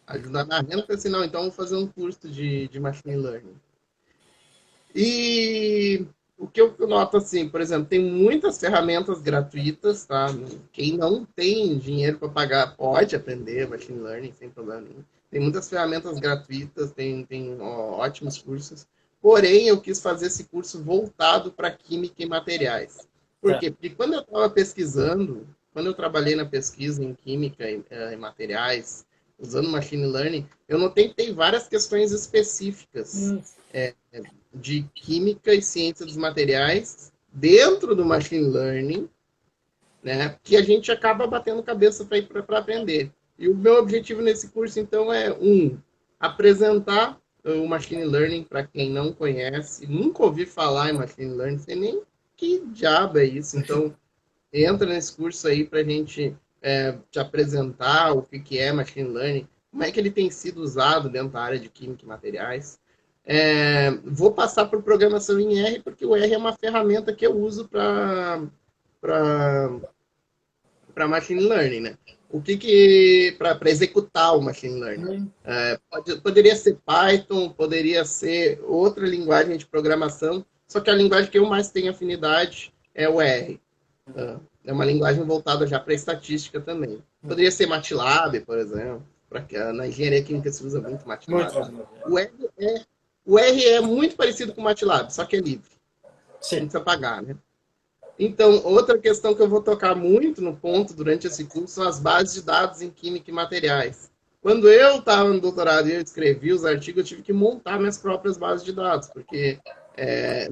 ajudar na renda, eu falei assim, não, então eu vou fazer um curso de Machine Learning. E o que eu noto, assim, por exemplo, tem muitas ferramentas gratuitas, tá? Quem não tem dinheiro para pagar pode aprender Machine Learning sem problema nenhum. Tem muitas ferramentas gratuitas, tem ótimos cursos. Porém, eu quis fazer esse curso voltado para química e materiais. Por quê? Porque quando eu estava pesquisando, quando eu trabalhei na pesquisa em química e materiais, usando Machine Learning, eu notei que tem várias questões específicas de química e ciência dos materiais dentro do Machine Learning, né, que a gente acaba batendo cabeça para aprender. E o meu objetivo nesse curso, então, é apresentar o Machine Learning para quem não conhece, nunca ouvi falar em Machine Learning, sei nem que diabo é isso. Então, entra nesse curso aí para a gente te apresentar o que é Machine Learning, como é que ele tem sido usado dentro da área de química e materiais. Vou passar por programação em R, porque o R é uma ferramenta que eu uso para Machine Learning, né? Para executar o Machine Learning. Poderia ser Python, poderia ser outra linguagem de programação, só que a linguagem que eu mais tenho afinidade é o R. É uma linguagem voltada já para estatística também. Poderia ser MATLAB, por exemplo. Na engenharia química se usa muito MATLAB. O R é muito parecido com o MATLAB, só que é livre. Sim. Não precisa pagar, né? Então, outra questão que eu vou tocar muito no ponto durante esse curso são as bases de dados em química e materiais. Quando eu estava no doutorado e eu escrevi os artigos, eu tive que montar minhas próprias bases de dados, porque eu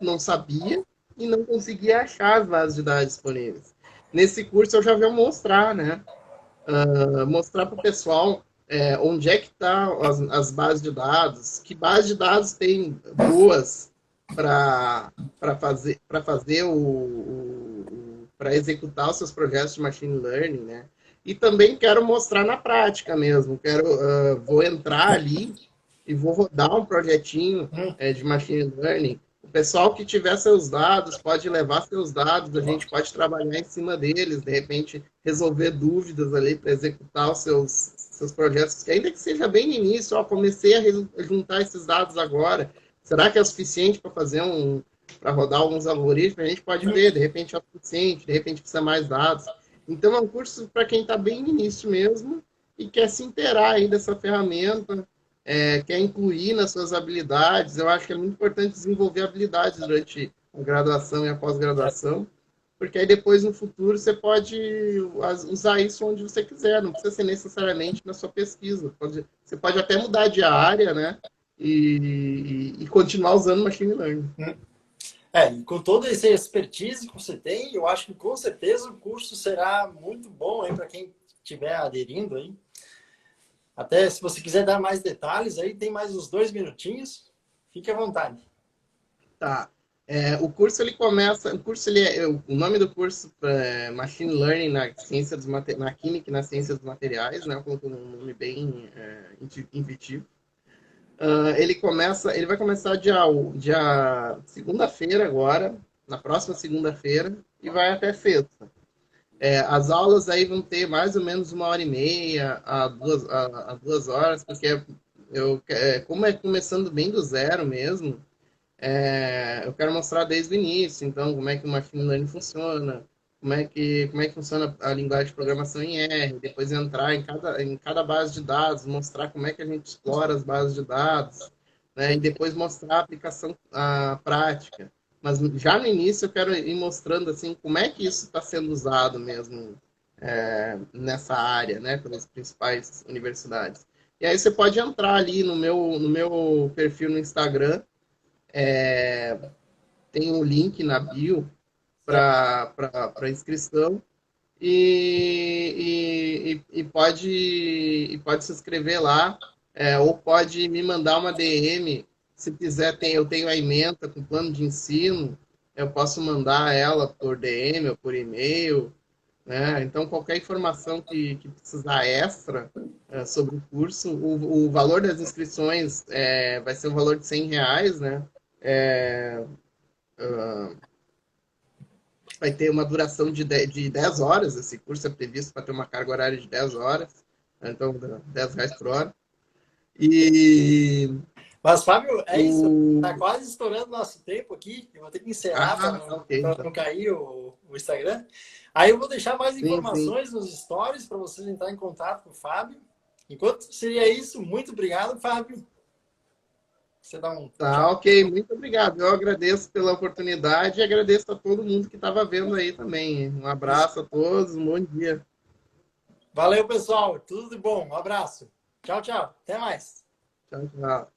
não sabia e não conseguia achar as bases de dados disponíveis. Nesse curso eu já vou mostrar, né? Mostrar para o pessoal onde é que estão as bases de dados, que bases de dados tem boas para fazer para executar os seus projetos de machine learning, né? E também quero mostrar na prática mesmo. Vou entrar ali e vou rodar um projetinho de machine learning. O pessoal que tiver seus dados pode levar seus dados, a gente pode trabalhar em cima deles, de repente resolver dúvidas ali para executar os seus projetos, que ainda que seja bem no início, comecei a juntar esses dados agora. Será que é o suficiente para para rodar alguns algoritmos? A gente pode ver, de repente é o suficiente, de repente precisa mais dados. Então é um curso para quem está bem no início mesmo e quer se inteirar aí dessa ferramenta, quer incluir nas suas habilidades. Eu acho que é muito importante desenvolver habilidades durante a graduação e a pós-graduação, porque aí depois, no futuro, você pode usar isso onde você quiser, não precisa ser necessariamente na sua pesquisa. Você pode até mudar de área, né? E continuar usando machine learning. E com toda essa expertise que você tem, eu acho que com certeza o curso será muito bom para quem estiver aderindo aí. Até se você quiser dar mais detalhes aí, tem mais uns 2 minutinhos, fique à vontade. Tá. O curso ele começa, o nome do curso é Machine Learning na Química e na Ciência dos Materiais, né? Com um nome bem intuitivo. Ele vai começar dia segunda-feira agora, na próxima segunda-feira, e vai até sexta. As aulas aí vão ter mais ou menos 1h30 a 2 horas, porque como é começando bem do zero mesmo, eu quero mostrar desde o início, então, como é que o Machine Learning funciona, como é que funciona a linguagem de programação em R, depois entrar em cada base de dados, mostrar como é que a gente explora as bases de dados, né, e depois mostrar a aplicação prática. Mas já no início eu quero ir mostrando assim, como é que isso está sendo usado mesmo nessa área, né, pelas principais universidades. E aí você pode entrar ali no meu perfil no Instagram, tem um link na bio para inscrição e pode se inscrever lá, ou pode me mandar uma DM. Se quiser, eu tenho a ementa com plano de ensino, eu posso mandar ela por DM ou por e-mail, né? Então, qualquer informação que precisar extra sobre o curso, o valor das inscrições vai ser um valor de R$100, né? Vai ter uma duração de 10 horas. Esse curso é previsto para ter uma carga horária de 10 horas, então R$10 por hora. Mas, Fábio, isso. Está quase estourando nosso tempo aqui. Eu vou ter que encerrar para não cair o Instagram. Aí eu vou deixar mais informações nos stories para vocês entrarem em contato com o Fábio. Enquanto seria isso, muito obrigado, Fábio. Você dá um... Tá, ok. Muito obrigado. Eu agradeço pela oportunidade e agradeço a todo mundo que estava vendo aí também. Um abraço a todos, um bom dia. Valeu, pessoal. Tudo de bom. Um abraço. Tchau, tchau. Até mais. Tchau, tchau.